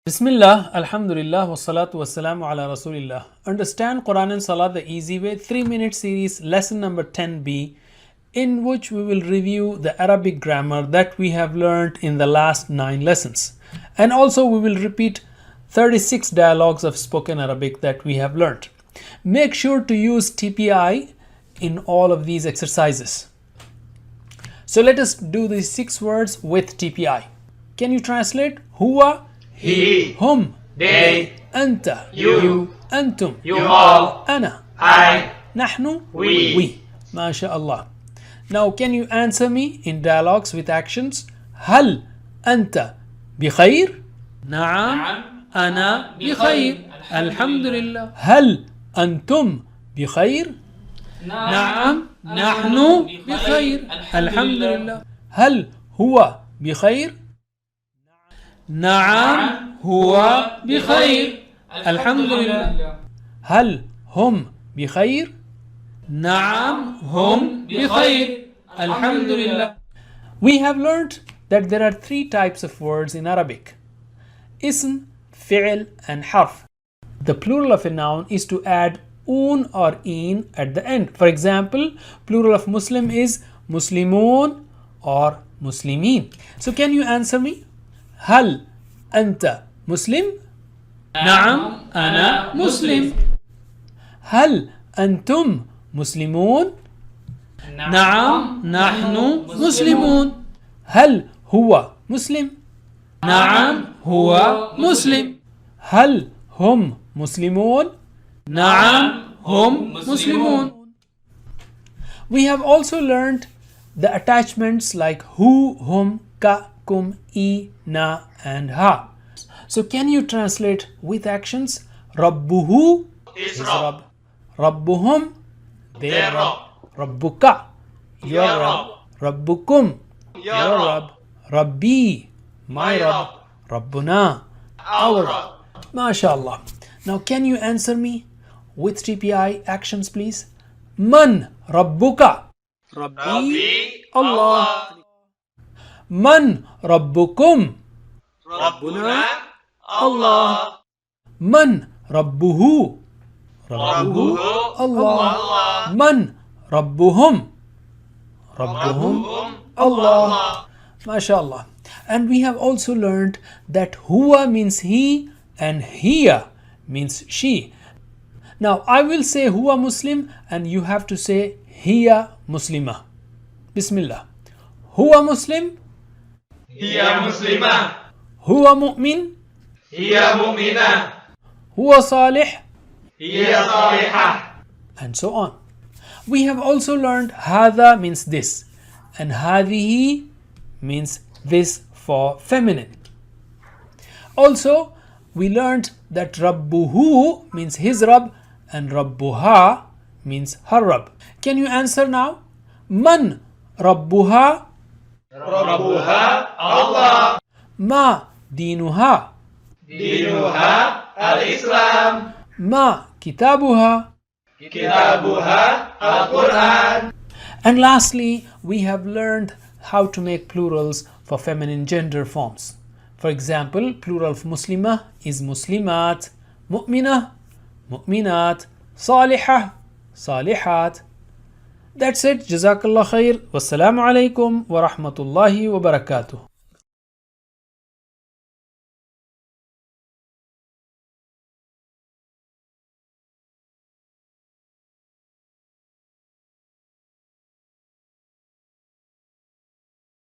Bismillah, Alhamdulillah, wassalatu wassalamu ala Rasulillah. Understand Quran and Salah the easy way, 3-minute series, lesson number 10b, in which we will review the Arabic grammar that we have learned in the last 9 lessons. And also we will repeat 36 dialogues of spoken Arabic that we have learned. Make sure to use TPI in all of these exercises. So let us do these 6 words with TPI. Can you translate? Huwa, he, hum, they, anta, you, antum, you all, ana, I, nahnu, we. MashaAllah. Now can you answer me in dialogues with actions? هل أنت بخير؟ نعم أنا بخير الحمد لله. هل أنتم بخير؟ نعم نحن بخير الحمد لله. هل هو بخير؟ نعم هو بخير الحمد لله. هل هم بخير؟ نعم هم بخير الحمد لله. We have learned that there are 3 types of words in Arabic: ism, fi'l and harf. The plural of a noun is to add un or in at the end. For example, plural of Muslim is muslimun or muslimin. So can you answer me? هل أنت مسلم؟ نعم أنا مسلم. هل أنتم مسلمون؟ نعم نحن مسلمون. هل هو مسلم؟ نعم هو مسلم. هل هم مسلمون؟ نعم هم مسلمون. We have also learned the attachments like who, whom, ka, kum, i, na and ha. So can you translate with actions? Rabbuhu Is is Rabb. Rabb. Rabbuhum their Their Rabb. Rabbuka your Your Rabb. Rabbukum Your your Rabb. Rabb. Rabbi my My Rabb. Rabbuna our Our Rabb. MashaAllah. Now can you answer me with TPI actions please? Man Rabbuka? Rabbi, Allah. Man Rabbukum? Rabbuna, Allah, Man Rabbuhu? Rabbuhu, Allah. Man Rabbuhum? Rabbuhum, Allah. MashaAllah. And we have also learned that huwa means he and hiya means she. Now I will say huwa Muslim and you have to say hiya Muslima. Bismillah. Huwa Muslim? hiya Muslimah, Huwa Mu'min? hiya Mu'minah, Huwa Salih? hiya Salihah. And so on. We have also learned hadha means this and hadhihi means this for feminine. Also, we learned that Rabbuhu means his Rabb and Rabbuha means her Rabb. Can you answer now? Man Rabbuha? Rabbuha, Allah, Ma dinuha? dinuha, al-Islam, Ma kitabuha? kitabuha, al-Quran. And lastly, we have learned how to make plurals for feminine gender forms. For example, plural of Muslimah is Muslimat, Mu'minah, Mu'minat, Salihah, Salihat. That's it. Jazakallah khair. Wassalamu alaikum wa rahmatullahi wa barakatuh.